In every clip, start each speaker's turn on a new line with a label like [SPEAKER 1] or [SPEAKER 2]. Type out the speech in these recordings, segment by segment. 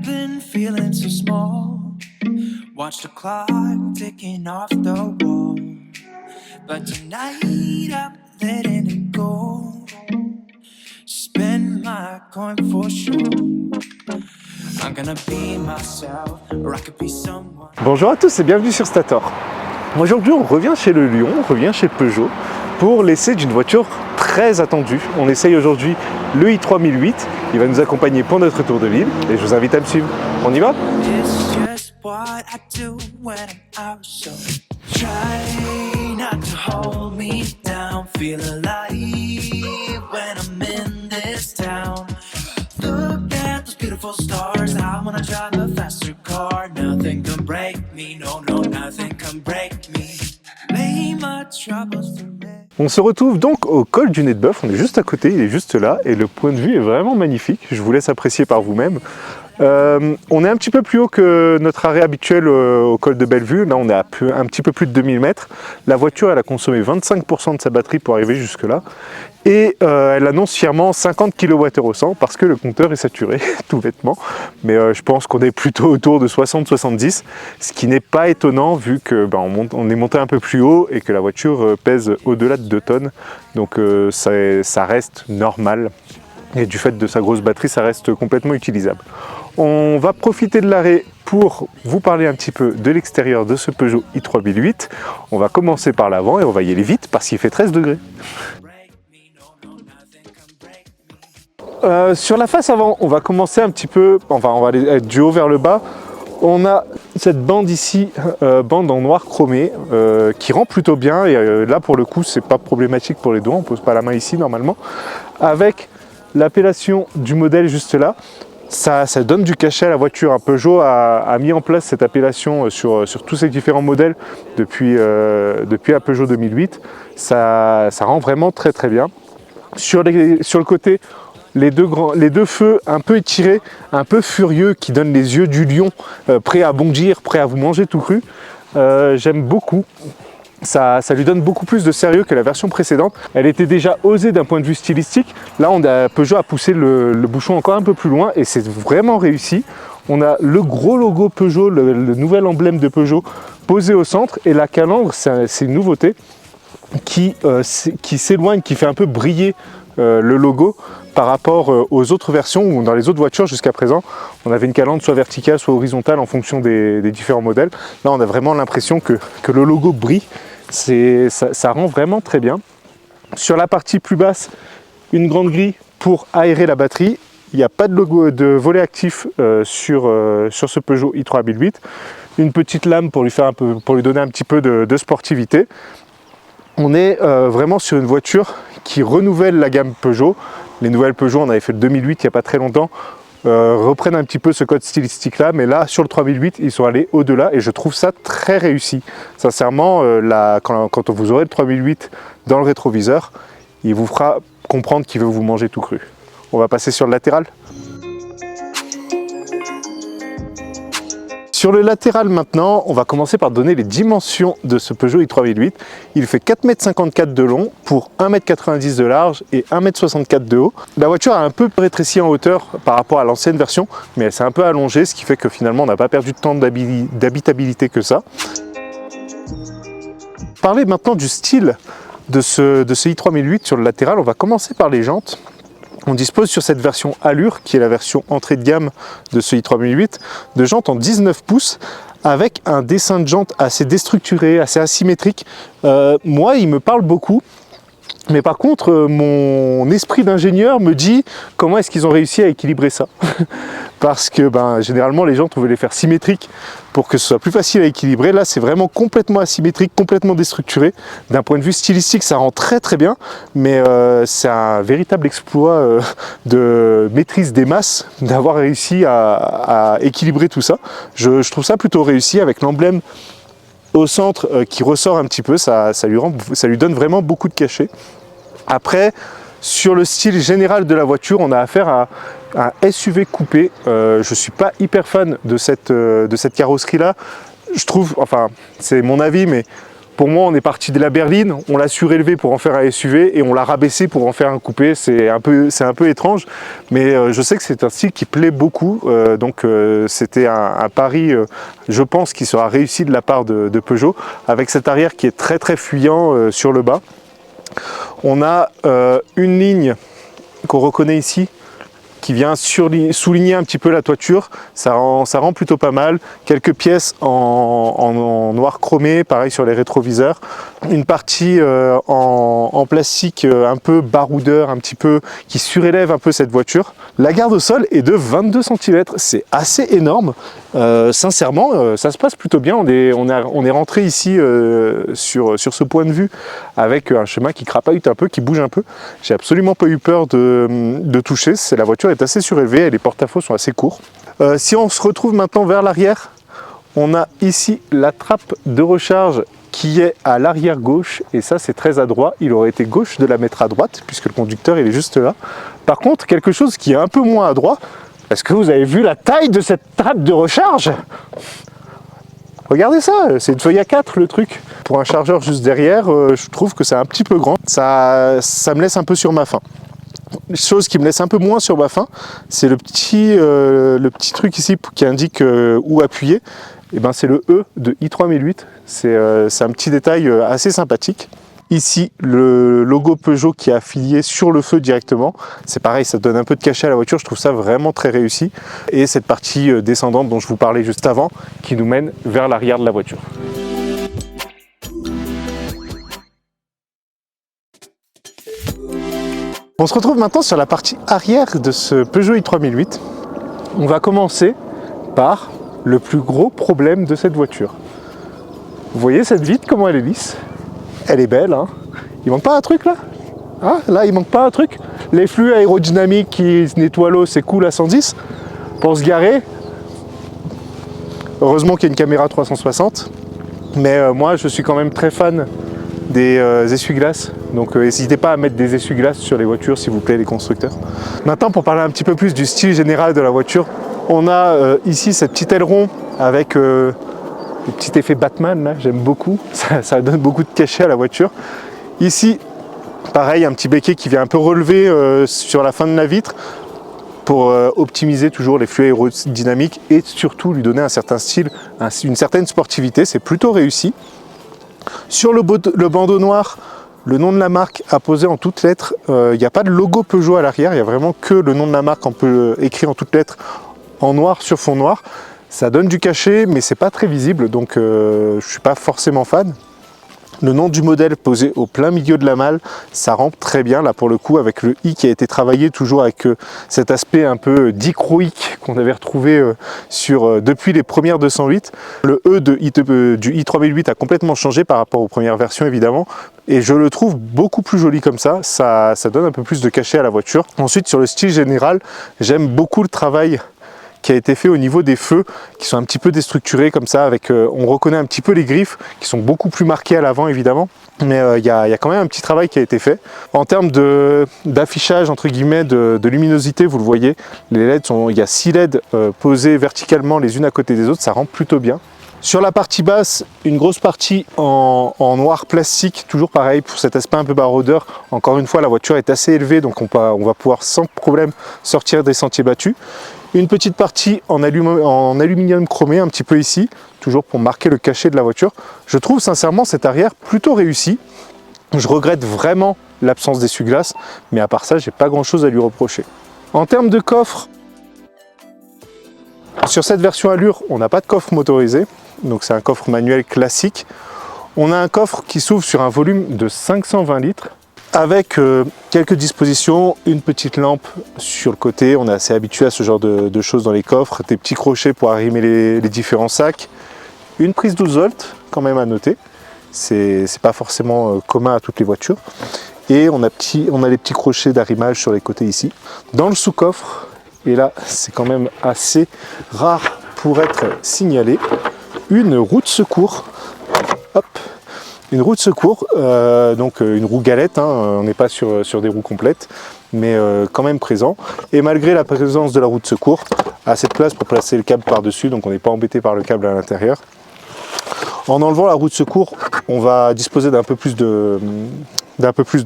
[SPEAKER 1] been feeling so small. Watch the clock ticking off the wall. But tonight I'm letting it go. Spend my coin for sure. I'm gonna be myself, or I could be someone.
[SPEAKER 2] Bonjour à tous et bienvenue sur Stator. Aujourd'hui on revient chez le Lion, on revient chez Peugeot pour l'essai d'une voiture très attendue. On essaye aujourd'hui le i3 1008, il va nous accompagner pour notre tour de ville et je vous invite à me suivre. On y va?
[SPEAKER 1] It's just what I do when I'm out, so try not to hold me down. Feel alive when I'm in this town. Look at those beautiful stars. I wanna drive a faster car. Nothing can break me, no, no, nothing can break me. Lay my troubles to rest.
[SPEAKER 2] On se retrouve donc au col du Nez de Bœuf, on est juste à côté, il est juste là et le point de vue est vraiment magnifique, je vous laisse apprécier par vous-même. On est un petit peu plus haut que notre arrêt habituel au col de Bellevue, là on est à un petit peu plus de 2000 mètres. La voiture elle a consommé 25% de sa batterie pour arriver jusque là et elle annonce fièrement 50 kWh au 100 parce que le compteur est saturé, tout bêtement. Mais je pense qu'on est plutôt autour de 60-70, ce qui n'est pas étonnant vu que on est monté un peu plus haut et que la voiture pèse au-delà de 2 tonnes, donc ça reste normal. Et du fait de sa grosse batterie, ça reste complètement utilisable. On va profiter de l'arrêt pour vous parler un petit peu de l'extérieur de ce Peugeot i3 1008. On va commencer par l'avant et on va y aller vite parce qu'il fait 13 degrés. Sur la face avant, on va commencer un petit peu, enfin on va aller du haut vers le bas. On a cette bande ici, bande en noir chromé, qui rend plutôt bien. Et là pour le coup, c'est pas problématique pour les doigts, on pose pas la main ici normalement. Avec l'appellation du modèle juste là, ça donne du cachet à la voiture. Peugeot a mis en place cette appellation sur tous ses différents modèles depuis la Peugeot 2008. Ça rend vraiment très très bien. Sur le côté, les deux feux un peu étirés, un peu furieux, qui donnent les yeux du lion, prêts à bondir, prêts à vous manger tout cru. J'aime beaucoup. Ça lui donne beaucoup plus de sérieux que la version précédente. Elle était déjà osée d'un point de vue stylistique. Là, Peugeot a poussé le bouchon encore un peu plus loin et c'est vraiment réussi. On a le gros logo Peugeot, le nouvel emblème de Peugeot posé au centre, et la calandre, c'est une nouveauté qui s'éloigne, qui fait un peu briller le logo par rapport aux autres versions ou dans les autres voitures jusqu'à présent. On avait une calandre soit verticale soit horizontale en fonction des différents modèles. Là, on a vraiment l'impression que le logo brille. Ça rend vraiment très bien. Sur la partie plus basse, une grande grille pour aérer la batterie. Il n'y a pas de logo de volet actif sur ce Peugeot i3 1008. Une petite lame pour lui donner un petit peu de sportivité. On est vraiment sur une voiture qui renouvelle la gamme Peugeot. Les nouvelles Peugeot, on avait fait le 2008 il n'y a pas très longtemps, reprennent un petit peu ce code stylistique là, mais là sur le 3008 ils sont allés au-delà et je trouve ça très réussi. Sincèrement, quand vous aurez le 3008 dans le rétroviseur, il vous fera comprendre qu'il veut vous manger tout cru. On va passer sur le latéral. Sur le latéral maintenant, on va commencer par donner les dimensions de ce Peugeot i3 1008. Il fait 4,54 m de long pour 1,90 m de large et 1,64 m de haut. La voiture a un peu rétréci en hauteur par rapport à l'ancienne version, mais elle s'est un peu allongée, ce qui fait que finalement on n'a pas perdu de temps d'habitabilité que ça. Parler maintenant du style de ce i3 1008 sur le latéral, on va commencer par les jantes. On dispose sur cette version Allure, qui est la version entrée de gamme de ce i3 1008, de jantes en 19 pouces avec un dessin de jantes assez déstructuré, assez asymétrique. Moi, il me parle beaucoup. Mais par contre, mon esprit d'ingénieur me dit comment est-ce qu'ils ont réussi à équilibrer ça. Parce que généralement, les jantes, on veut les faire symétriques pour que ce soit plus facile à équilibrer. Là, c'est vraiment complètement asymétrique, complètement déstructuré. D'un point de vue stylistique, ça rend très très bien. Mais c'est un véritable exploit de maîtrise des masses d'avoir réussi à équilibrer tout ça. Je trouve ça plutôt réussi avec l'emblème au centre qui ressort un petit peu. Ça lui donne vraiment beaucoup de cachet. Après, sur le style général de la voiture, on a affaire à un SUV coupé. Je ne suis pas hyper fan de cette carrosserie-là. Je trouve, enfin, c'est mon avis, mais Pour moi, on est parti de la berline, on l'a surélevé pour en faire un SUV et on l'a rabaissé pour en faire un coupé. C'est un peu étrange, mais je sais que c'est un style qui plaît beaucoup. Donc c'était un pari, je pense, qui sera réussi de la part de Peugeot, avec cet arrière qui est très fuyant sur le bas. On a une ligne qu'on reconnaît ici, qui vient souligner un petit peu la toiture, ça rend plutôt pas mal. Quelques pièces en noir chromé, pareil sur les rétroviseurs. Une partie en plastique un peu baroudeur, un petit peu qui surélève un peu cette voiture. La garde au sol est de 22 cm, c'est assez énorme. Sincèrement, ça se passe plutôt bien. On est rentré ici sur ce point de vue avec un chemin qui crapahute un peu, qui bouge un peu. J'ai absolument pas eu peur de toucher. La voiture est assez surélevée et les porte-à-faux sont assez courts. Si on se retrouve maintenant vers l'arrière, on a ici la trappe de recharge qui est à l'arrière gauche, et ça c'est très adroit. Il aurait été gauche de la mettre à droite puisque le conducteur il est juste là. Par contre, quelque chose qui est un peu moins adroit, est-ce que vous avez vu la taille de cette trappe de recharge? Regardez ça, c'est une feuille A4 le truc. Pour un chargeur juste derrière, je trouve que c'est un petit peu grand. Ça me laisse un peu sur ma faim. Chose qui me laisse un peu moins sur ma faim, c'est le petit truc ici qui indique où appuyer. Et ben c'est le E de i3008. C'est un petit détail assez sympathique. Ici, le logo Peugeot qui est affilié sur le feu directement. C'est pareil, ça donne un peu de cachet à la voiture. Je trouve ça vraiment très réussi. Et cette partie descendante dont je vous parlais juste avant, qui nous mène vers l'arrière de la voiture. On se retrouve maintenant sur la partie arrière de ce Peugeot i3008. On va commencer par le plus gros problème de cette voiture. Vous voyez cette vitre, comment elle est lisse? Elle est belle, hein? Il manque pas un truc là? Hein? Là, il manque pas un truc? Les flux aérodynamiques qui nettoient l'eau, c'est cool à 110. Pour se garer, heureusement qu'il y a une caméra 360. Mais moi, je suis quand même très fan des essuie-glaces. Donc n'hésitez pas à mettre des essuie-glaces sur les voitures, s'il vous plaît, les constructeurs. Maintenant, pour parler un petit peu plus du style général de la voiture, on a ici cette petite aileron avec le petit effet Batman, là, j'aime beaucoup. Ça donne beaucoup de cachet à la voiture. Ici, pareil, un petit béquet qui vient un peu relever sur la fin de la vitre pour optimiser toujours les flux aérodynamiques et surtout lui donner un certain style, une certaine sportivité. C'est plutôt réussi. Sur le bandeau noir, le nom de la marque apposé en toutes lettres. Il n'y a pas de logo Peugeot à l'arrière, il y a vraiment que le nom de la marque écrit en toutes lettres en noir sur fond noir. Ça donne du cachet, mais c'est pas très visible, donc je suis pas forcément fan. Le nom du modèle posé au plein milieu de la malle, ça rampe très bien là pour le coup, avec le i qui a été travaillé toujours avec cet aspect un peu dichroïque qu'on avait retrouvé depuis les premières 208. Le e du i3008 a complètement changé par rapport aux premières versions évidemment, et je le trouve beaucoup plus joli comme ça. Ça donne un peu plus de cachet à la voiture. Ensuite, sur le style général, j'aime beaucoup le travail qui a été fait au niveau des feux qui sont un petit peu déstructurés comme ça, avec on reconnaît un petit peu les griffes qui sont beaucoup plus marquées à l'avant évidemment, mais il y a quand même un petit travail qui a été fait. En termes d'affichage entre guillemets de luminosité, vous le voyez, les LED il y a 6 LED posés verticalement les unes à côté des autres, ça rend plutôt bien. Sur la partie basse, une grosse partie en noir plastique, toujours pareil pour cet aspect un peu baroudeur. Encore une fois, la voiture est assez élevée, donc on va pouvoir sans problème sortir des sentiers battus. Une petite partie en aluminium chromé, un petit peu ici, toujours pour marquer le cachet de la voiture. Je trouve sincèrement cet arrière plutôt réussi. Je regrette vraiment l'absence d'essuie-glace, mais à part ça, j'ai pas grand chose à lui reprocher. En termes de coffre, sur cette version Allure, on n'a pas de coffre motorisé, donc c'est un coffre manuel classique. On a un coffre qui s'ouvre sur un volume de 520 litres, avec quelques dispositions, une petite lampe sur le côté. On est assez habitué à ce genre de choses dans les coffres, des petits crochets pour arrimer les différents sacs, une prise 12 volts quand même à noter, c'est pas forcément commun à toutes les voitures, et on a les petits crochets d'arrimage sur les côtés ici. Dans le sous-coffre, et là c'est quand même assez rare pour être signalé, une roue de secours. Hop. Une roue de secours, donc une roue galette, hein, on n'est pas sur des roues complètes, mais quand même présent. Et malgré la présence de la roue de secours, assez de place pour placer le câble par-dessus, donc on n'est pas embêté par le câble à l'intérieur. En enlevant la roue de secours, on va disposer d'un peu plus de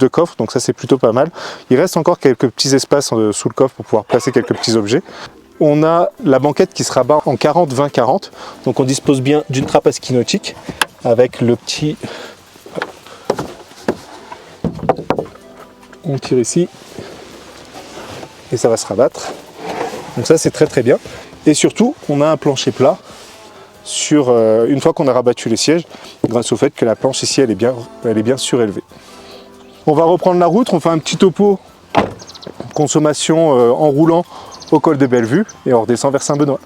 [SPEAKER 2] coffre, donc ça c'est plutôt pas mal. Il reste encore quelques petits espaces sous le coffre pour pouvoir placer quelques petits objets. On a la banquette qui se rabat en 40-20-40, donc on dispose bien d'une trappe à ski nautique avec le petit... On tire ici et ça va se rabattre. Donc ça c'est très très bien. Et surtout, on a un plancher plat sur une fois qu'on a rabattu les sièges, grâce au fait que la planche ici elle est bien surélevée. On va reprendre la route, on fait un petit topo consommation en roulant au col de Bellevue et on redescend vers Saint-Benoît.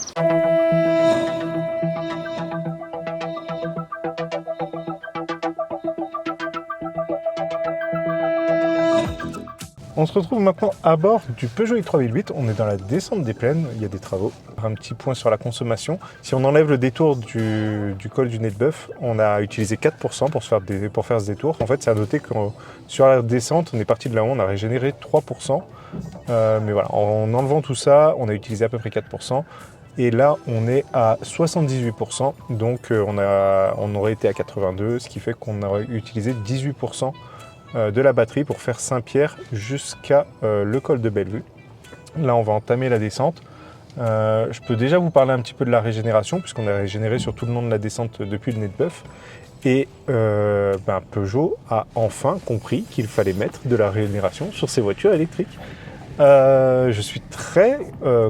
[SPEAKER 2] On se retrouve maintenant à bord du Peugeot i3008, on est dans la descente des plaines, il y a des travaux. Un petit point sur la consommation, si on enlève le détour du col du Nez de Bœuf, on a utilisé 4% pour faire ce détour. En fait, c'est à noter que sur la descente, on est parti de là-haut, on a régénéré 3%. Mais voilà, en enlevant tout ça, on a utilisé à peu près 4%. Et là, on est à 78%, donc on aurait été à 82%, ce qui fait qu'on aurait utilisé 18% de la batterie pour faire Saint-Pierre jusqu'à le col de Bellevue. Là, on va entamer la descente. Je peux déjà vous parler un petit peu de la régénération, puisqu'on a régénéré sur tout le long de la descente depuis le Nez de Bœuf. Et Peugeot a enfin compris qu'il fallait mettre de la régénération sur ses voitures électriques. Je suis très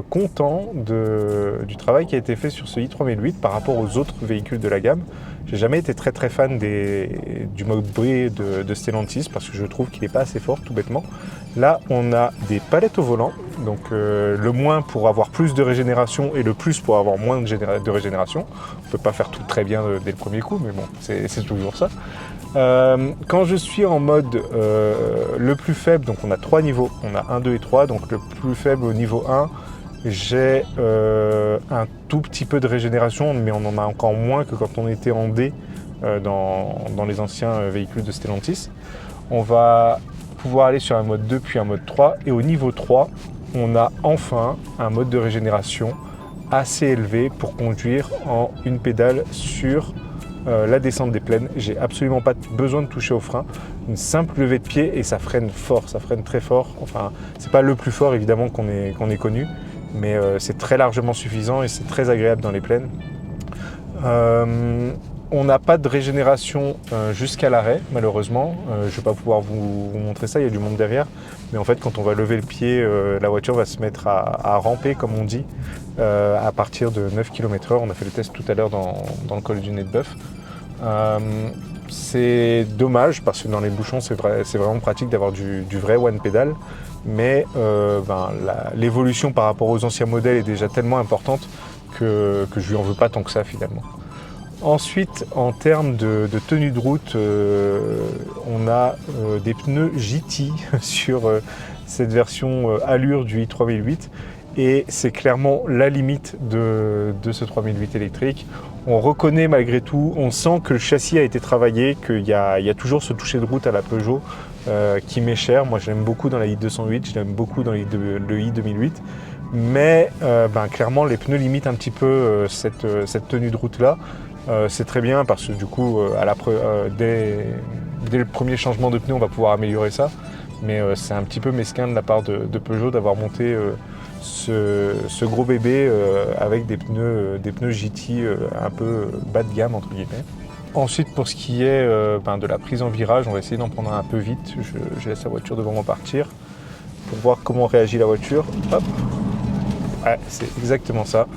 [SPEAKER 2] content du travail qui a été fait sur ce i3008 par rapport aux autres véhicules de la gamme. J'ai jamais été très fan du mode bruit de Stellantis parce que je trouve qu'il n'est pas assez fort tout bêtement. Là on a des palettes au volant, donc le moins pour avoir plus de régénération et le plus pour avoir moins de régénération. On ne peut pas faire tout très bien dès le premier coup, mais bon, c'est toujours ça. Quand je suis en mode le plus faible, donc on a 3 niveaux, on a 1, 2 et 3, donc le plus faible au niveau 1, j'ai un tout petit peu de régénération, mais on en a encore moins que quand on était en D dans les anciens véhicules de Stellantis. On va pouvoir aller sur un mode 2 puis un mode 3, et au niveau 3, on a enfin un mode de régénération assez élevé pour conduire en une pédale sur la descente des plaines. J'ai absolument pas besoin de toucher au frein, une simple levée de pied et ça freine fort, ça freine très fort. Enfin, c'est pas le plus fort évidemment qu'on ait connu, mais c'est très largement suffisant et c'est très agréable dans les plaines. On n'a pas de régénération jusqu'à l'arrêt, malheureusement. Je ne vais pas pouvoir vous montrer ça, il y a du monde derrière. Mais en fait, quand on va lever le pied, la voiture va se mettre à ramper, comme on dit, à partir de 9 km/h. On a fait le test tout à l'heure dans le col du Nez de Bœuf. C'est dommage, parce que dans les bouchons, c'est vraiment pratique d'avoir du vrai one pedal. Mais l'évolution par rapport aux anciens modèles est déjà tellement importante que je lui en veux pas tant que ça, finalement. Ensuite, en termes de tenue de route, on a des pneus JT sur cette version allure du i3008 et c'est clairement la limite de ce 3008 électrique. On reconnaît malgré tout, on sent que le châssis a été travaillé, qu'il y a toujours ce toucher de route à la Peugeot qui m'est cher. Moi, je l'aime beaucoup dans la i208, je l'aime beaucoup dans le i2008. Mais clairement, les pneus limitent un petit peu cette tenue de route-là. C'est très bien parce que du coup, dès le premier changement de pneu, on va pouvoir améliorer ça. Mais c'est un petit peu mesquin de la part de Peugeot d'avoir monté ce gros bébé avec des pneus JT un peu bas de gamme, entre guillemets. Ensuite, pour ce qui est de la prise en virage, on va essayer d'en prendre un peu vite. Je laisse la voiture devant moi partir pour voir comment réagit la voiture. Hop. Ouais, c'est exactement ça.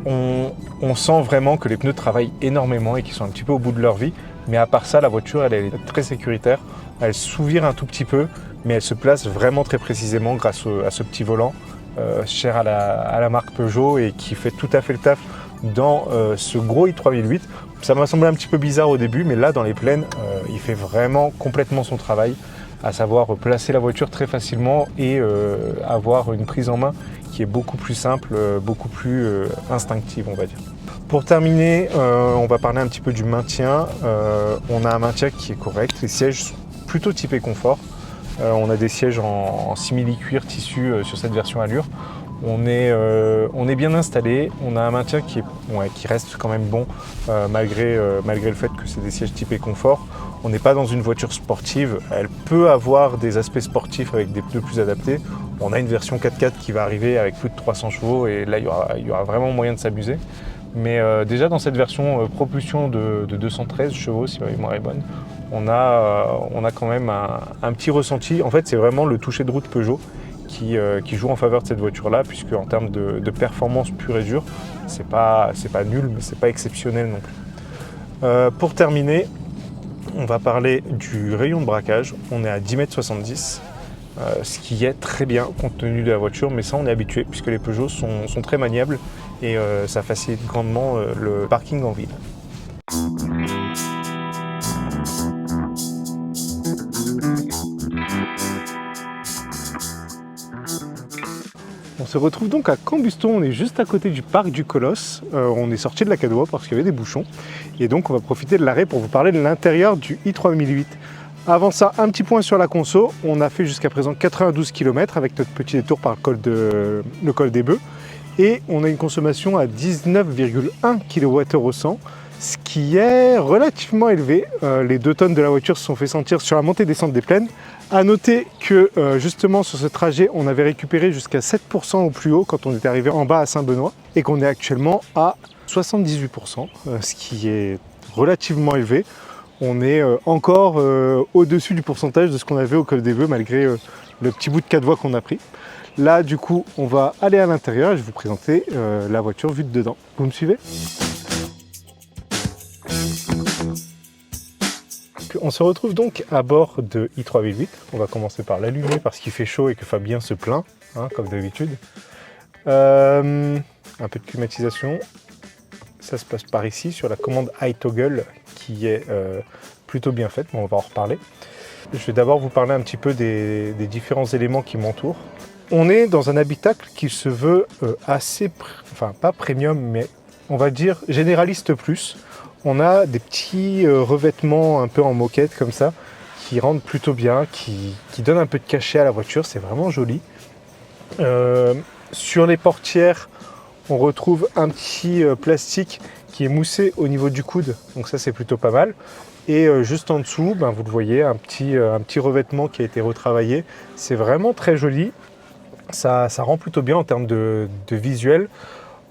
[SPEAKER 2] On sent vraiment que les pneus travaillent énormément et qu'ils sont un petit peu au bout de leur vie. Mais à part ça, la voiture, elle est très sécuritaire. Elle s'ouvre un tout petit peu, mais elle se place vraiment très précisément grâce à ce petit volant cher à la marque Peugeot et qui fait tout à fait le taf dans ce gros i3008. Ça m'a semblé un petit peu bizarre au début, mais là, dans les plaines, il fait vraiment complètement son travail, à savoir placer la voiture très facilement et avoir une prise en main qui est beaucoup plus simple, beaucoup plus instinctive, on va dire. Pour terminer, on va parler un petit peu du maintien. On a un maintien qui est correct, les sièges sont plutôt typés confort. On a des sièges en simili-cuir tissu sur cette version allure. On est bien installé, on a un maintien qui reste quand même bon malgré le fait que c'est des sièges typés confort. On n'est pas dans une voiture sportive, elle peut avoir des aspects sportifs avec des pneus plus adaptés. On a une version 4x4 qui va arriver avec plus de 300 chevaux et là il y aura vraiment moyen de s'amuser. Mais déjà dans cette version propulsion de 213 chevaux, si ma mémoire est bonne, on a quand même un petit ressenti. En fait, c'est vraiment le toucher de route Peugeot qui joue en faveur de cette voiture-là, puisque en termes de performance pure et dure, c'est pas nul, mais c'est pas exceptionnel non plus. Pour terminer, on va parler du rayon de braquage. On est à 10,70 m, ce qui est très bien compte tenu de la voiture, mais ça on est habitué, puisque les Peugeot sont très maniables et ça facilite grandement le parking en ville. On se retrouve donc à Cambuston, on est juste à côté du parc du Colosse. On est sorti de la Cadoie parce qu'il y avait des bouchons. Et donc on va profiter de l'arrêt pour vous parler de l'intérieur du i3008. Avant ça, un petit point sur la conso. On a fait jusqu'à présent 92 km avec notre petit détour par le col des Bœufs. Et on a une consommation à 19,1 kWh au 100, ce qui est relativement élevé. Les 2 tonnes de la voiture se sont fait sentir sur la montée-descente des plaines. A noter que justement sur ce trajet, on avait récupéré jusqu'à 7% au plus haut quand on était arrivé en bas à Saint-Benoît et qu'on est actuellement à 78%, ce qui est relativement élevé. On est encore au-dessus du pourcentage de ce qu'on avait au col des Bœufs malgré le petit bout de 4 voies qu'on a pris. Là, du coup, on va aller à l'intérieur et je vais vous présenter la voiture vue de dedans. Vous me suivez ? On se retrouve donc à bord de i3008. On va commencer par l'allumer parce qu'il fait chaud et que Fabien se plaint, hein, comme d'habitude. Un peu de climatisation. Ça se passe par ici, sur la commande iToggle, qui est plutôt bien faite, mais on va en reparler. Je vais d'abord vous parler un petit peu des différents éléments qui m'entourent. On est dans un habitacle qui se veut assez, enfin pas premium, mais on va dire généraliste plus. On a des petits revêtements un peu en moquette comme ça, qui rendent plutôt bien, qui donnent un peu de cachet à la voiture, c'est vraiment joli. Sur les portières, on retrouve un petit plastique qui est moussé au niveau du coude, donc ça c'est plutôt pas mal. Et juste en dessous, vous le voyez, un petit revêtement qui a été retravaillé. C'est vraiment très joli, ça rend plutôt bien en termes de visuel.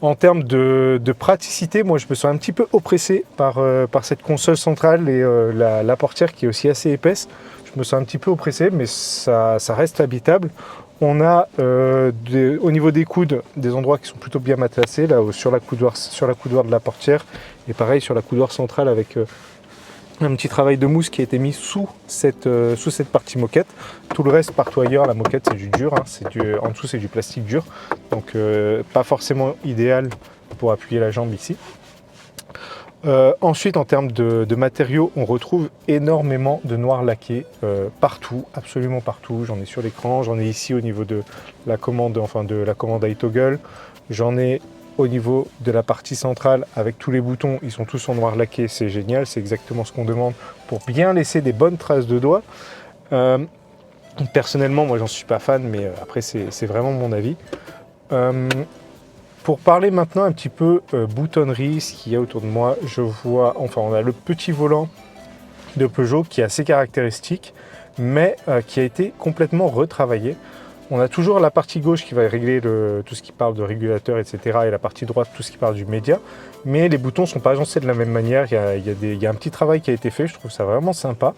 [SPEAKER 2] En termes de praticité, moi je me sens un petit peu oppressé par cette console centrale et la portière qui est aussi assez épaisse. Je me sens un petit peu oppressé, mais ça reste habitable. On a au niveau des coudes des endroits qui sont plutôt bien matelassés, là sur la coudoir de la portière, et pareil sur la coudoir centrale avec un petit travail de mousse qui a été mis sous cette partie moquette. Tout le reste partout ailleurs, la moquette c'est du dur, hein, en dessous c'est du plastique dur, donc pas forcément idéal pour appuyer la jambe ici. Ensuite, en termes de matériaux, on retrouve énormément de noir laqué partout, absolument partout. J'en ai sur l'écran, j'en ai ici au niveau de la commande, iToggle, j'en ai au niveau de la partie centrale avec tous les boutons, ils sont tous en noir laqué, c'est génial, c'est exactement ce qu'on demande pour bien laisser des bonnes traces de doigts. Personnellement, moi j'en suis pas fan, mais après c'est vraiment mon avis. Pour parler maintenant un petit peu boutonnerie, ce qu'il y a autour de moi, on a le petit volant de Peugeot qui est assez caractéristique, mais qui a été complètement retravaillé. On a toujours la partie gauche qui va régler tout ce qui parle de régulateur, etc. et la partie droite, tout ce qui parle du média. Mais les boutons ne sont pas agencés de la même manière. Il y a un petit travail qui a été fait, je trouve ça vraiment sympa.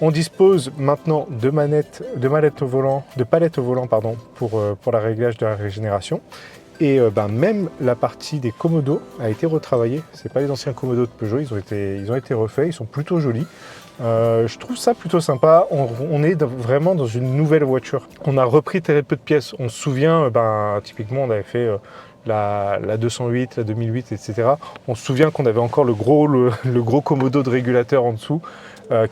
[SPEAKER 2] On dispose maintenant de palettes au volant, pour la réglage de la régénération. Et même la partie des commodos a été retravaillée. C'est pas les anciens commodos de Peugeot, ils ont été refaits, ils sont plutôt jolis. Je trouve ça plutôt sympa. On est vraiment dans une nouvelle voiture. On a repris très peu de pièces. On se souvient, typiquement, on avait fait la 208, la 2008, etc. On se souvient qu'on avait encore le gros commodo de régulateur en dessous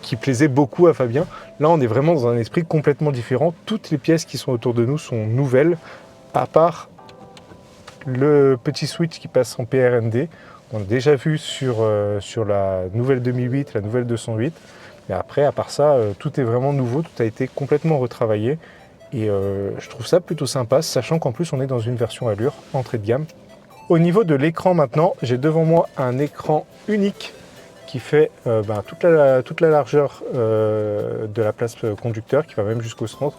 [SPEAKER 2] qui plaisait beaucoup à Fabien. Là, on est vraiment dans un esprit complètement différent. Toutes les pièces qui sont autour de nous sont nouvelles, à part le petit switch qui passe en PRND. On a déjà vu sur la nouvelle 2008, la nouvelle 208. Mais après, à part ça, tout est vraiment nouveau, tout a été complètement retravaillé. et je trouve ça plutôt sympa, sachant qu'en plus on est dans une version Allure, entrée de gamme. Au niveau de l'écran maintenant, j'ai devant moi un écran unique qui fait toute la largeur de la place conducteur, qui va même jusqu'au centre.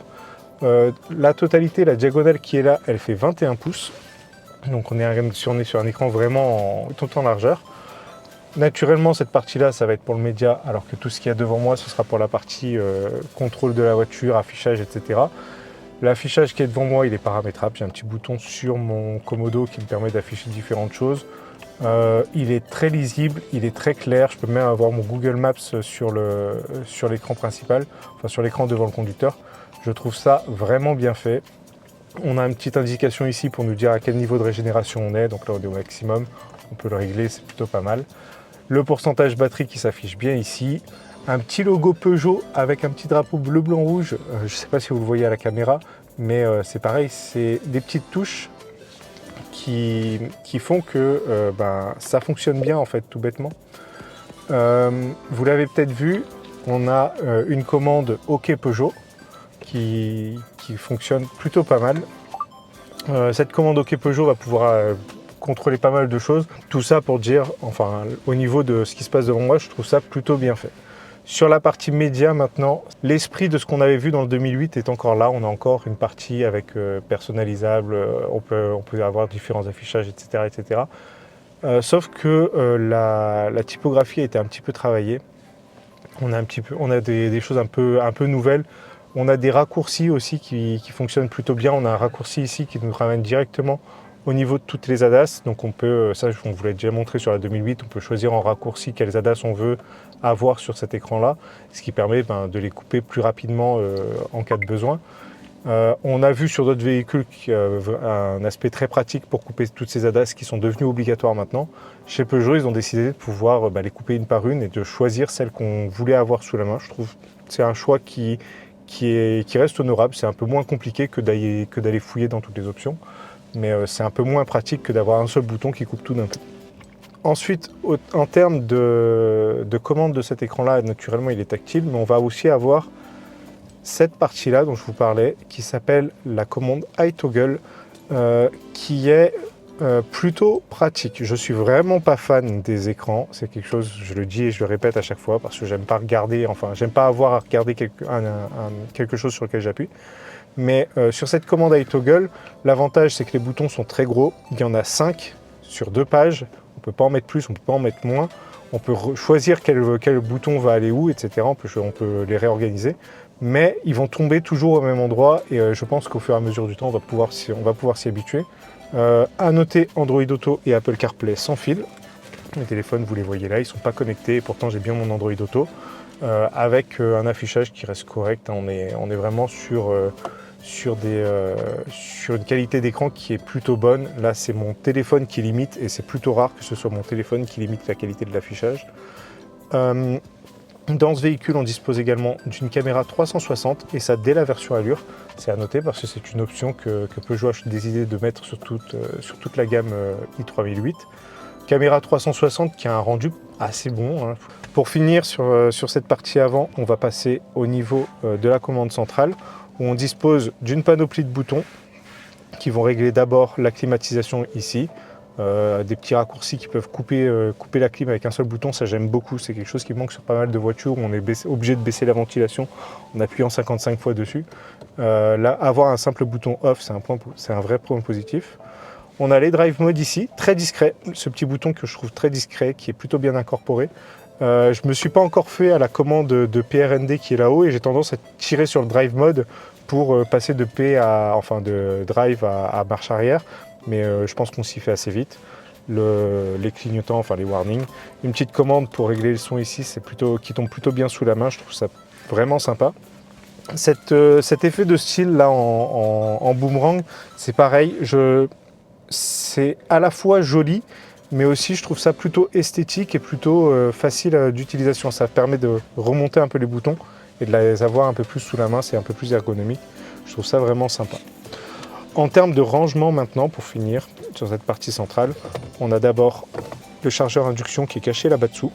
[SPEAKER 2] La totalité, la diagonale qui est là, elle fait 21 pouces. Donc on est sur un écran vraiment tout en largeur. Naturellement, cette partie-là, ça va être pour le média, alors que tout ce qu'il y a devant moi, ce sera pour la partie contrôle de la voiture, affichage, etc. L'affichage qui est devant moi, il est paramétrable. J'ai un petit bouton sur mon Komodo qui me permet d'afficher différentes choses. Il est très lisible, il est très clair. Je peux même avoir mon Google Maps sur l'écran principal, enfin sur l'écran devant le conducteur. Je trouve ça vraiment bien fait. On a une petite indication ici pour nous dire à quel niveau de régénération on est. Donc là, on est au maximum. On peut le régler, c'est plutôt pas mal. Le pourcentage batterie qui s'affiche bien ici. Un petit logo Peugeot avec un petit drapeau bleu, blanc, rouge. Je ne sais pas si vous le voyez à la caméra, mais c'est pareil, c'est des petites touches qui font que ça fonctionne bien en fait, tout bêtement. Vous l'avez peut-être vu, on a une commande OK Peugeot qui fonctionne plutôt pas mal. Cette commande OK Peugeot va pouvoir contrôler pas mal de choses. Tout ça pour dire, enfin au niveau de ce qui se passe devant moi, je trouve ça plutôt bien fait. Sur la partie média maintenant, l'esprit de ce qu'on avait vu dans le 2008 est encore là. On a encore une partie avec personnalisable, on peut avoir différents affichages, etc. etc. Sauf que la typographie a été un petit peu travaillée. On a des choses un peu nouvelles. On a des raccourcis aussi qui fonctionnent plutôt bien. On a un raccourci ici qui nous ramène directement au niveau de toutes les ADAS. Donc on peut, ça on vous l'a déjà montré sur la 2008, on peut choisir en raccourci quelles ADAS on veut avoir sur cet écran-là, ce qui permet de les couper plus rapidement en cas de besoin. On a vu sur d'autres véhicules un aspect très pratique pour couper toutes ces ADAS qui sont devenues obligatoires maintenant. Chez Peugeot, ils ont décidé de pouvoir les couper une par une et de choisir celles qu'on voulait avoir sous la main. Je trouve que c'est un choix qui reste honorable. C'est un peu moins compliqué que d'aller fouiller dans toutes les options. Mais c'est un peu moins pratique que d'avoir un seul bouton qui coupe tout d'un coup. Ensuite, en termes de commande de cet écran-là, naturellement il est tactile, mais on va aussi avoir cette partie-là dont je vous parlais, qui s'appelle la commande iToggle, qui est plutôt pratique. Je suis vraiment pas fan des écrans, c'est quelque chose, je le dis et je le répète à chaque fois, parce que j'aime pas avoir à regarder quelque chose sur lequel j'appuie. Mais sur cette commande iToggle, l'avantage c'est que les boutons sont très gros. Il y en a 5 sur 2 pages. On ne peut pas en mettre plus, on ne peut pas en mettre moins. On peut choisir quel bouton va aller où, etc. On peut les réorganiser. Mais ils vont tomber toujours au même endroit et je pense qu'au fur et à mesure du temps, on va pouvoir s'y habituer. À noter Android Auto et Apple CarPlay sans fil. Mes téléphones, vous les voyez là, ils ne sont pas connectés. Et pourtant, j'ai bien mon Android Auto. Avec un affichage qui reste correct. On est vraiment sur une qualité d'écran qui est plutôt bonne. Là, c'est mon téléphone qui limite, et c'est plutôt rare que ce soit mon téléphone qui limite la qualité de l'affichage. Dans ce véhicule, on dispose également d'une caméra 360, et ça dès la version Allure. C'est à noter parce que c'est une option que Peugeot a décidé de mettre sur toute la gamme i3008. Caméra 360 qui a un rendu assez bon, hein. Pour finir sur cette partie avant, on va passer au niveau de la commande centrale, où on dispose d'une panoplie de boutons qui vont régler d'abord la climatisation ici, des petits raccourcis qui peuvent couper la clim avec un seul bouton. Ça j'aime beaucoup, c'est quelque chose qui manque sur pas mal de voitures où on est obligé de baisser la ventilation en appuyant 55 fois dessus. Là, avoir un simple bouton off, c'est un vrai point positif. On a les drive mode ici, très discret, ce petit bouton que je trouve très discret, qui est plutôt bien incorporé. Je ne me suis pas encore fait à la commande de PRND qui est là-haut, et j'ai tendance à tirer sur le drive mode pour passer de drive à marche arrière, mais je pense qu'on s'y fait assez vite. Les clignotants, enfin les warnings. Une petite commande pour régler le son ici, qui tombe plutôt bien sous la main, je trouve ça vraiment sympa. Cet effet de style là en boomerang, c'est pareil, c'est à la fois joli, mais aussi je trouve ça plutôt esthétique et plutôt facile d'utilisation. Ça permet de remonter un peu les boutons et de les avoir un peu plus sous la main, c'est un peu plus ergonomique. Je trouve ça vraiment sympa. En termes de rangement maintenant, pour finir sur cette partie centrale, on a d'abord le chargeur induction qui est caché là-bas dessous.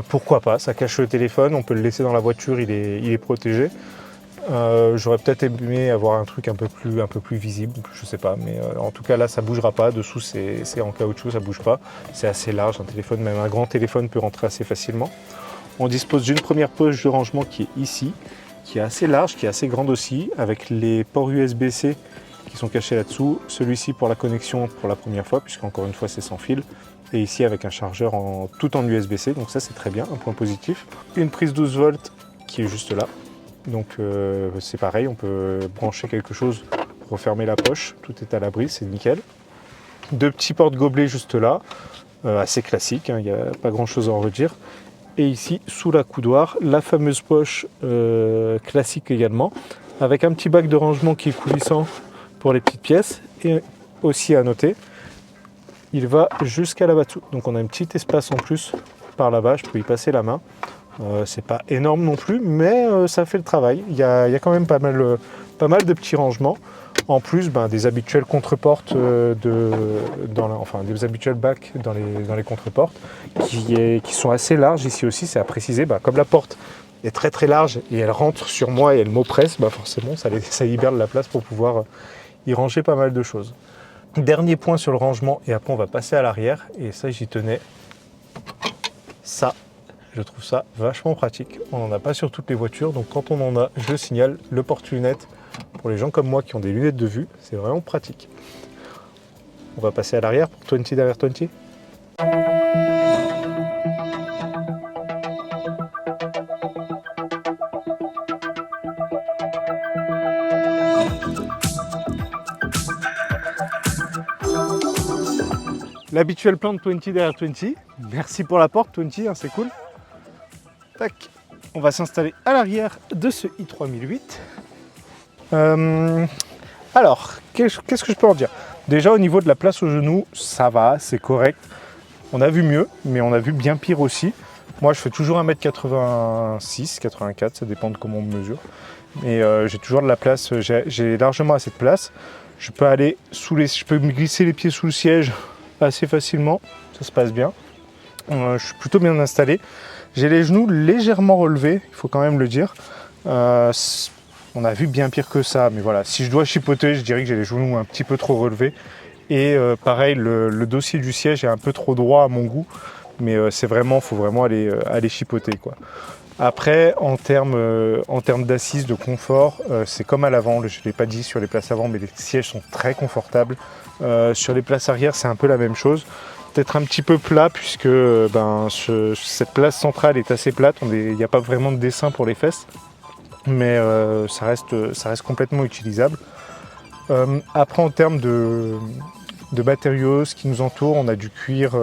[SPEAKER 2] Pourquoi pas, ça cache le téléphone, on peut le laisser dans la voiture, il est protégé. J'aurais peut-être aimé avoir un truc un peu plus visible, je sais pas, mais en tout cas là ça bougera pas, dessous c'est en caoutchouc, ça bouge pas, c'est assez large, un téléphone, même un grand téléphone peut rentrer assez facilement. On dispose d'une première poche de rangement qui est ici, qui est assez large, qui est assez grande aussi, avec les ports USB-C qui sont cachés là-dessous, celui-ci pour la connexion pour la première fois, puisqu'encore une fois c'est sans fil, et ici avec un chargeur tout en USB-C, donc ça c'est très bien, un point positif. Une prise 12 volts qui est juste là. Donc c'est pareil, on peut brancher quelque chose, refermer la poche, tout est à l'abri, c'est nickel. Deux petits porte-gobelets juste là, assez classique, il n'y a pas grand chose à en redire. Et ici, sous la coudoir, la fameuse poche classique également, avec un petit bac de rangement qui est coulissant pour les petites pièces. Et aussi à noter, il va jusqu'à là-bas dessous. Donc on a un petit espace en plus par là-bas, je peux y passer la main. C'est pas énorme non plus, mais ça fait le travail. Il y a quand même pas mal de petits rangements. En plus des habituels contre-portes, des habituels bacs dans les contre-portes qui sont assez larges. Ici aussi, c'est à préciser, comme la porte est très très large et elle rentre sur moi et elle m'oppresse, forcément ça libère de la place pour pouvoir y ranger pas mal de choses. Dernier point sur le rangement, et après on va passer à l'arrière, et ça j'y tenais, ça. Je trouve ça vachement pratique. On n'en a pas sur toutes les voitures, donc quand on en a, je le signale, le porte-lunettes, pour les gens comme moi qui ont des lunettes de vue, c'est vraiment pratique. On va passer à l'arrière pour 20 derrière 20. L'habituel plan de 20 derrière 20. Merci pour la porte 20, c'est cool. Tac. On va s'installer à l'arrière de ce i3008. Alors, qu'est-ce que je peux en dire? Déjà au niveau de la place au genou, ça va, c'est correct. On a vu mieux, mais on a vu bien pire aussi. Moi je fais toujours 1m86, 84, ça dépend de comment on me mesure. Mais j'ai toujours de la place, j'ai largement assez de place. Je peux aller je peux me glisser les pieds sous le siège assez facilement, ça se passe bien. Je suis plutôt bien installé. J'ai les genoux légèrement relevés, il faut quand même le dire. On a vu bien pire que ça, mais voilà, si je dois chipoter, je dirais que j'ai les genoux un petit peu trop relevés. Et pareil, le dossier du siège est un peu trop droit à mon goût, mais faut vraiment aller chipoter, quoi. Après, en termes d'assises, de confort, c'est comme à l'avant, je ne l'ai pas dit sur les places avant, mais les sièges sont très confortables. Sur les places arrière, c'est un peu la même chose. Peut-être un petit peu plat, puisque cette place centrale est assez plate, il n'y a pas vraiment de dessin pour les fesses, mais ça reste complètement utilisable. Après, en termes de matériaux, ce qui nous entoure, on a du cuir,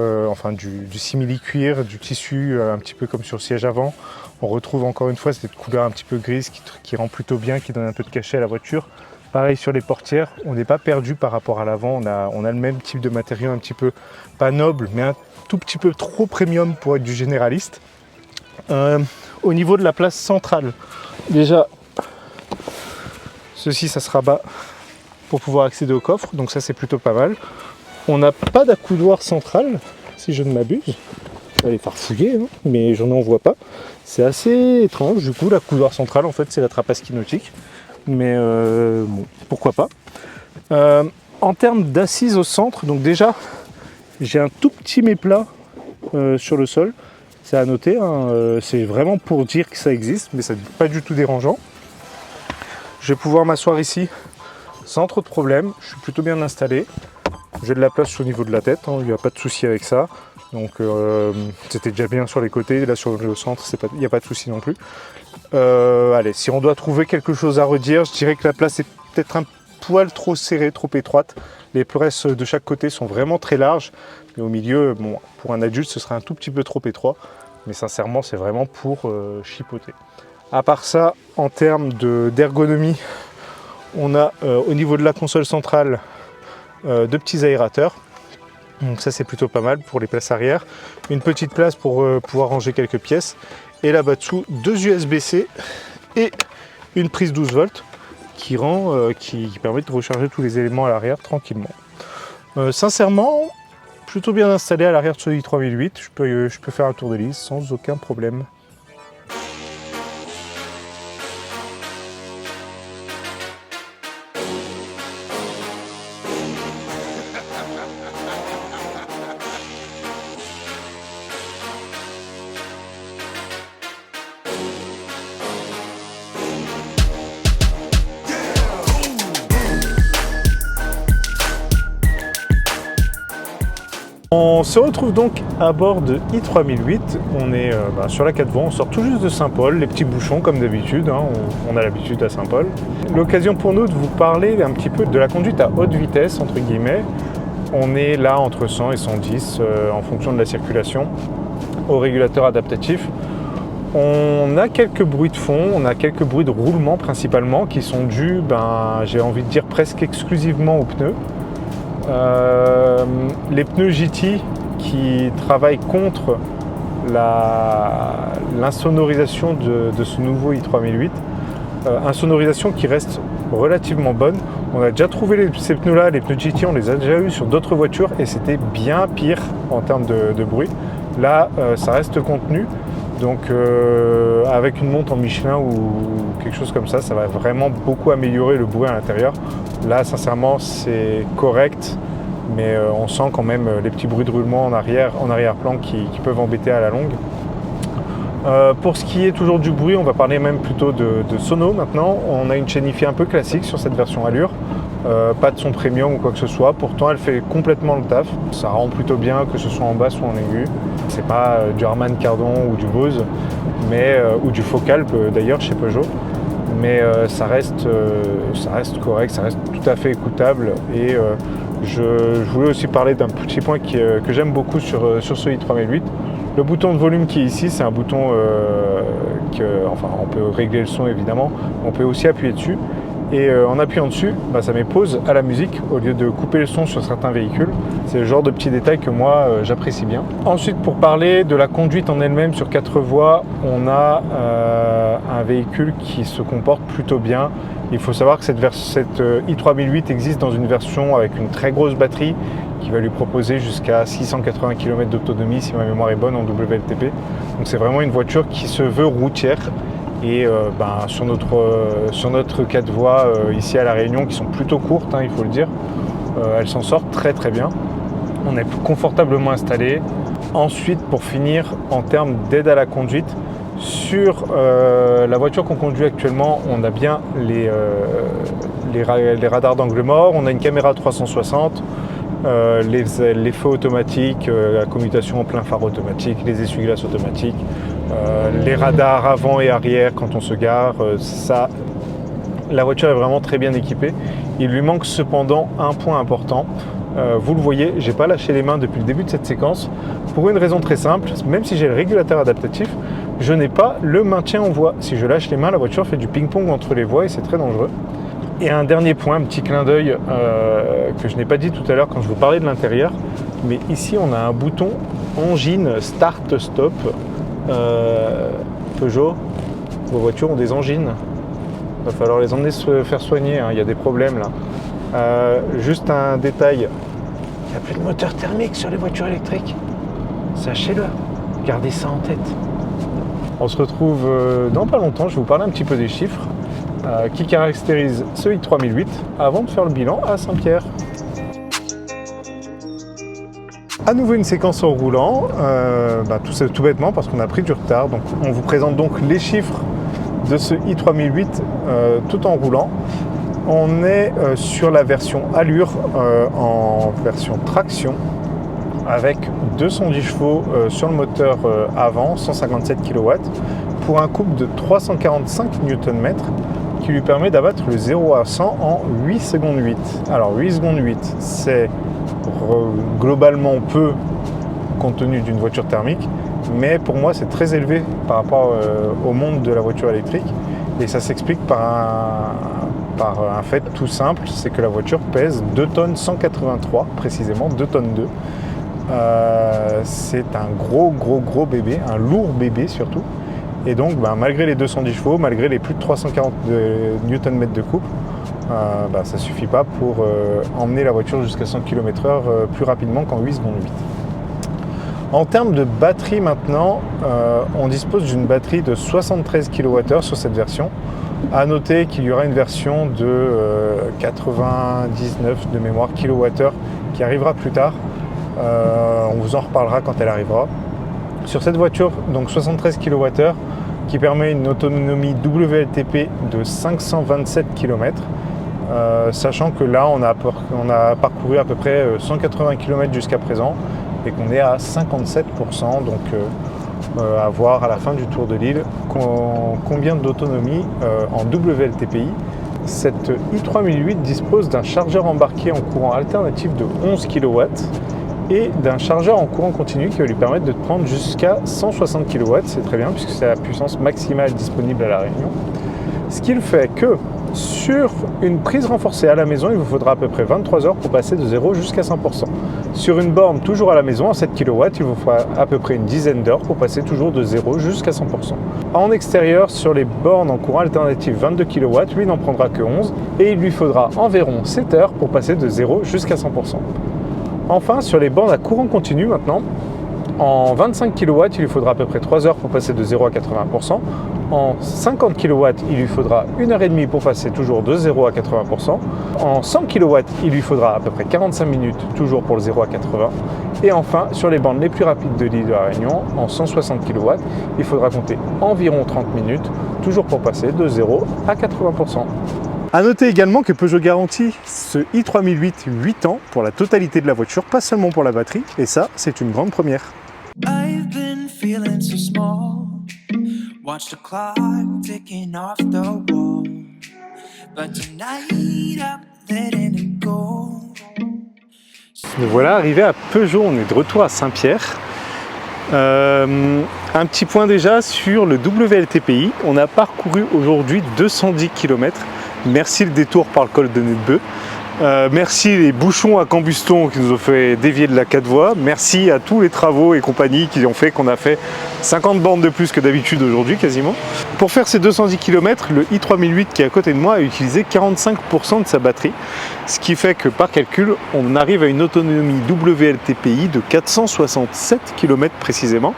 [SPEAKER 2] du simili-cuir, du tissu, un petit peu comme sur le siège avant. On retrouve encore une fois cette couleur un petit peu grise qui rend plutôt bien, qui donne un peu de cachet à la voiture. Pareil sur les portières, on n'est pas perdu par rapport à l'avant, on a le même type de matériau un petit peu, pas noble, mais un tout petit peu trop premium pour être du généraliste. Au niveau de la place centrale, déjà, ceci ça se rabat pour pouvoir accéder au coffre, donc ça c'est plutôt pas mal. On n'a pas d'accoudoir central, si je ne m'abuse. Je vais aller farfouiller, hein, mais j'en vois pas. C'est assez étrange, du coup l'accoudoir central en fait c'est la trappe à ski nautique. Mais bon, pourquoi pas. En termes d'assises au centre, donc déjà j'ai un tout petit méplat sur le sol, c'est à noter, hein, c'est vraiment pour dire que ça existe, mais ça n'est pas du tout dérangeant. Je vais pouvoir m'asseoir ici sans trop de problème, je suis plutôt bien installé, j'ai de la place au niveau de la tête, hein, il n'y a pas de souci avec ça, donc c'était déjà bien sur les côtés, là sur le centre il n'y a pas de souci non plus. Allez, si on doit trouver quelque chose à redire, je dirais que la place est peut-être un poil trop serrée, trop étroite. Les places de chaque côté sont vraiment très larges, mais au milieu, bon, pour un adulte, ce serait un tout petit peu trop étroit. Mais sincèrement, c'est vraiment pour chipoter. À part ça, en termes d'ergonomie, on a au niveau de la console centrale deux petits aérateurs. Donc ça, c'est plutôt pas mal pour les places arrière. Une petite place pour pouvoir ranger quelques pièces. Et là-bas dessous, deux USB-C et une prise 12 volts qui permet de recharger tous les éléments à l'arrière tranquillement. Sincèrement, plutôt bien installé à l'arrière de ce i3008, je peux faire un tour de liste sans aucun problème. On se retrouve donc à bord de i3008, on est sur la 4 voies, on sort tout juste de Saint-Paul, les petits bouchons comme d'habitude, hein, on a l'habitude à Saint-Paul. L'occasion pour nous de vous parler un petit peu de la conduite à haute vitesse, entre guillemets. On est là entre 100 et 110 en fonction de la circulation, au régulateur adaptatif. On a quelques bruits de fond, on a quelques bruits de roulement principalement qui sont dus, j'ai envie de dire presque exclusivement aux pneus. Les pneus GT qui travaillent contre l'insonorisation de ce nouveau i3008, insonorisation qui reste relativement bonne. On a déjà trouvé ces pneus là, les pneus GT, on les a déjà eu sur d'autres voitures et c'était bien pire en termes de bruit. Là ça reste contenu, donc avec une monte en Michelin ou quelque chose comme ça, ça va vraiment beaucoup améliorer le bruit à l'intérieur. Là sincèrement c'est correct, mais on sent quand même les petits bruits de roulement en arrière-plan qui peuvent embêter à la longue. Pour ce qui est toujours du bruit, on va parler même plutôt de sono maintenant. On a une chaîne hi-fi un peu classique sur cette version Allure, pas de son premium ou quoi que ce soit, pourtant elle fait complètement le taf. Ça rend plutôt bien que ce soit en basse ou en aigu. C'est pas du Harman Kardon ou du Bose, ou du Focalp d'ailleurs chez Peugeot. Mais ça reste correct, ça reste tout à fait écoutable. Et je voulais aussi parler d'un petit point que j'aime beaucoup sur ce i3008. Le bouton de volume qui est ici, c'est un bouton on peut régler le son évidemment, on peut aussi appuyer dessus. Et en appuyant dessus, ça met pause à la musique au lieu de couper le son sur certains véhicules. C'est le genre de petits détails que moi j'apprécie bien. Ensuite, pour parler de la conduite en elle-même sur 4 voies, on a un véhicule qui se comporte plutôt bien. Il faut savoir que cette i3008 existe dans une version avec une très grosse batterie qui va lui proposer jusqu'à 680 km d'autonomie si ma mémoire est bonne en WLTP. Donc c'est vraiment une voiture qui se veut routière. Et sur notre 4 voies ici à La Réunion, qui sont plutôt courtes, il faut le dire, elle s'en sort très très bien. On est confortablement installé. Ensuite, pour finir, en termes d'aide à la conduite, sur la voiture qu'on conduit actuellement, on a bien les radars d'angle mort, on a une caméra 360, les feux automatiques, la commutation en plein phare automatique, les essuie-glaces automatiques, les radars avant et arrière quand on se gare. La voiture est vraiment très bien équipée. Il lui manque cependant un point important. Vous le voyez, j'ai pas lâché les mains depuis le début de cette séquence pour une raison très simple. Même si j'ai le régulateur adaptatif, je n'ai pas le maintien en voie. Si je lâche les mains, la voiture fait du ping-pong entre les voies et c'est très dangereux. Et un dernier point, un petit clin d'œil que je n'ai pas dit tout à l'heure quand je vous parlais de l'intérieur, mais ici on a un bouton angine start-stop. Peugeot, vos voitures ont des angines. Il va falloir les emmener se faire soigner, il y a des problèmes là. Juste un détail, il n'y a plus de moteur thermique sur les voitures électriques. Sachez-le, gardez ça en tête. On se retrouve dans pas longtemps, je vais vous parler un petit peu des chiffres qui caractérisent ce i3008 avant de faire le bilan à Saint-Pierre. À nouveau une séquence en roulant, tout bêtement parce qu'on a pris du retard. Donc on vous présente donc les chiffres de ce i3008 tout en roulant. On est sur la version Allure en version traction avec 210 chevaux sur le moteur avant, 157 kW pour un couple de 345 Nm qui lui permet d'abattre le 0 à 100 en 8 secondes 8. Alors 8 secondes 8, c'est globalement peu compte tenu d'une voiture thermique, mais pour moi c'est très élevé par rapport au monde de la voiture électrique et ça s'explique par un fait tout simple, c'est que la voiture pèse 2 tonnes 183 précisément, 2 tonnes 2. C'est un gros bébé, un lourd bébé surtout. Et donc malgré les 210 chevaux, malgré les plus de 340 Nm de couple, ça ne suffit pas pour emmener la voiture jusqu'à 100 km/h plus rapidement qu'en 8 secondes 8. En termes de batterie maintenant, on dispose d'une batterie de 73 kWh sur cette version. A noter qu'il y aura une version de 99 de mémoire kWh qui arrivera plus tard. On vous en reparlera quand elle arrivera. Sur cette voiture, donc 73 kWh, qui permet une autonomie WLTP de 527 km, sachant que là on a parcouru à peu près 180 km jusqu'à présent et qu'on est à 57%, donc à voir à la fin du tour de l'île combien d'autonomie en WLTPI. Cette i3008 dispose d'un chargeur embarqué en courant alternatif de 11 kW et d'un chargeur en courant continu qui va lui permettre de prendre jusqu'à 160 kW. C'est très bien puisque c'est la puissance maximale disponible à La Réunion. Ce qui fait que sur une prise renforcée à la maison, il vous faudra à peu près 23 heures pour passer de 0 jusqu'à 100%. Sur une borne toujours à la maison, en 7 kW, il vous faudra à peu près une dizaine d'heures pour passer toujours de 0 jusqu'à 100%. En extérieur, sur les bornes en courant alternatif 22 kW, lui n'en prendra que 11 et il lui faudra environ 7 heures pour passer de 0 jusqu'à 100%. Enfin, sur les bornes à courant continu maintenant, en 25 kW, il lui faudra à peu près 3 heures pour passer de 0 à 80%. En 50 kW, il lui faudra 1h30 pour passer toujours de 0 à 80%. En 100 kW, il lui faudra à peu près 45 minutes, toujours pour le 0 à 80. Et enfin, sur les bandes les plus rapides de l'île de La Réunion, en 160 kW, il faudra compter environ 30 minutes, toujours pour passer de 0 à 80%. A noter également que Peugeot garantit ce i3008 8 ans pour la totalité de la voiture, pas seulement pour la batterie, et ça, c'est une grande première.
[SPEAKER 1] I've been feeling so small. Watch the clock ticking off the wall. But tonight I'm letting it go.
[SPEAKER 2] Nous voilà arrivés à Peugeot, on est de retour à Saint-Pierre. Un petit point déjà sur le WLTPI. On a parcouru aujourd'hui 210 km. Merci le détour par le col de Netbeu. Merci les bouchons à Cambuston qui nous ont fait dévier de la 4 voies. Merci à tous les travaux et compagnie qui ont fait qu'on a fait 50 bornes de plus que d'habitude aujourd'hui quasiment. Pour faire ces 210 km, le i3008 qui est à côté de moi a utilisé 45% de sa batterie. Ce qui fait que par calcul, on arrive à une autonomie WLTPI de 467 km précisément.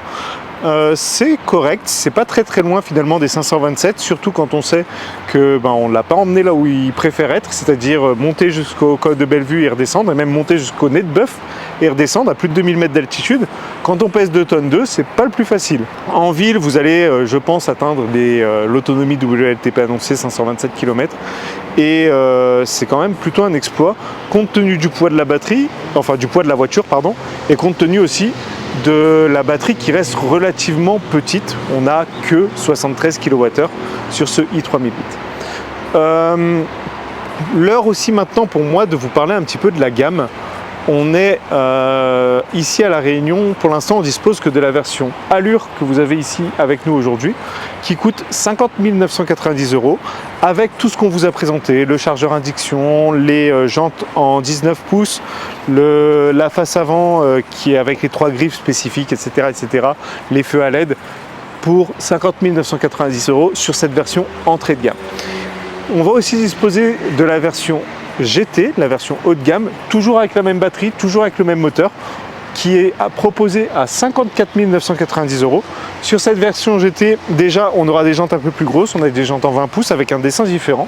[SPEAKER 2] C'est correct, c'est pas très loin finalement des 527, surtout quand on sait que on l'a pas emmené là où il préfère être, c'est-à-dire monter jusqu'au col de Bellevue et redescendre, et même monter jusqu'au nez de Bœuf et redescendre à plus de 2000 mètres d'altitude. Quand on pèse 2 tonnes 2, c'est pas le plus facile. En ville, vous allez, je pense, atteindre l'autonomie WLTP annoncée 527 km, et c'est quand même plutôt un exploit compte tenu du poids de la batterie, enfin du poids de la voiture, pardon, et compte tenu aussi de la batterie qui reste relativement petite. On n'a que 73 kWh sur ce i3008. L'heure aussi maintenant pour moi de vous parler un petit peu de la gamme. On est ici à La Réunion, pour l'instant on dispose que de la version Allure que vous avez ici avec nous aujourd'hui, qui coûte 50 990 € avec tout ce qu'on vous a présenté, le chargeur induction, les jantes en 19 pouces, la face avant qui est avec les 3 griffes spécifiques, etc., les feux à LED, pour 50 990 € sur cette version entrée de gamme. On va aussi disposer de la version GT, la version haut de gamme, toujours avec la même batterie, toujours avec le même moteur, qui est proposé à 54 990 €. Sur cette version GT, déjà, on aura des jantes un peu plus grosses, on a des jantes en 20 pouces avec un dessin différent.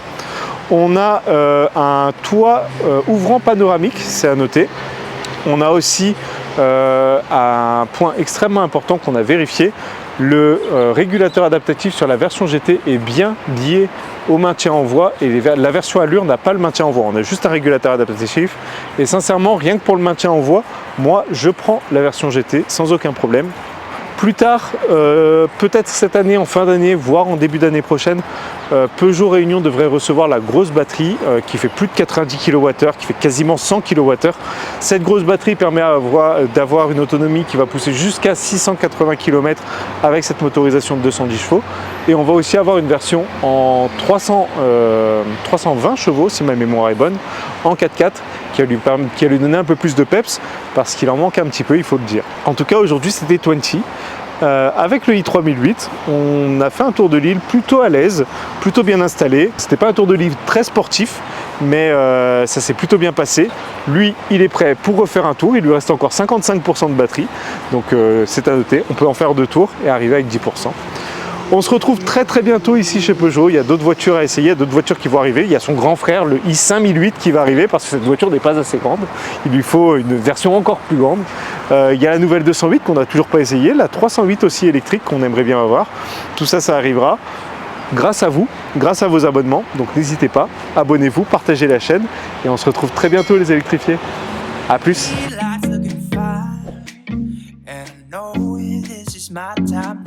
[SPEAKER 2] On a un toit ouvrant panoramique, c'est à noter. On a aussi un point extrêmement important qu'on a vérifié, le régulateur adaptatif sur la version GT est bien lié au maintien en voie, et la version Allure n'a pas le maintien en voie. On a juste un régulateur adaptatif, et sincèrement, rien que pour le maintien en voie, moi je prends la version GT sans aucun problème. Plus tard, peut-être cette année, en fin d'année, voire en début d'année prochaine, Peugeot Réunion devrait recevoir la grosse batterie qui fait plus de 90 kWh, qui fait quasiment 100 kWh. Cette grosse batterie permet d'avoir une autonomie qui va pousser jusqu'à 680 km avec cette motorisation de 210 chevaux. Et on va aussi avoir une version en 320 chevaux, si ma mémoire est bonne, en 4x4, qui va lui donner un peu plus de peps, parce qu'il en manque un petit peu, il faut le dire. En tout cas, aujourd'hui, c'était 20. Avec le i3008, on a fait un tour de l'île plutôt à l'aise, plutôt bien installé. C'était pas un tour de l'île très sportif, mais ça s'est plutôt bien passé. Lui, il est prêt pour refaire un tour. Il lui reste encore 55% de batterie, donc c'est à noter. On peut en faire 2 tours et arriver avec 10%. On se retrouve très bientôt ici chez Peugeot. Il y a d'autres voitures à essayer, il y a d'autres voitures qui vont arriver. Il y a son grand frère, le i5008, qui va arriver parce que cette voiture n'est pas assez grande. Il lui faut une version encore plus grande. Il y a la nouvelle 208 qu'on n'a toujours pas essayé, la 308 aussi électrique qu'on aimerait bien avoir. Tout ça, ça arrivera grâce à vous, grâce à vos abonnements. Donc n'hésitez pas, abonnez-vous, partagez la chaîne et on se retrouve très bientôt les électrifiés. A plus.
[SPEAKER 1] this is my time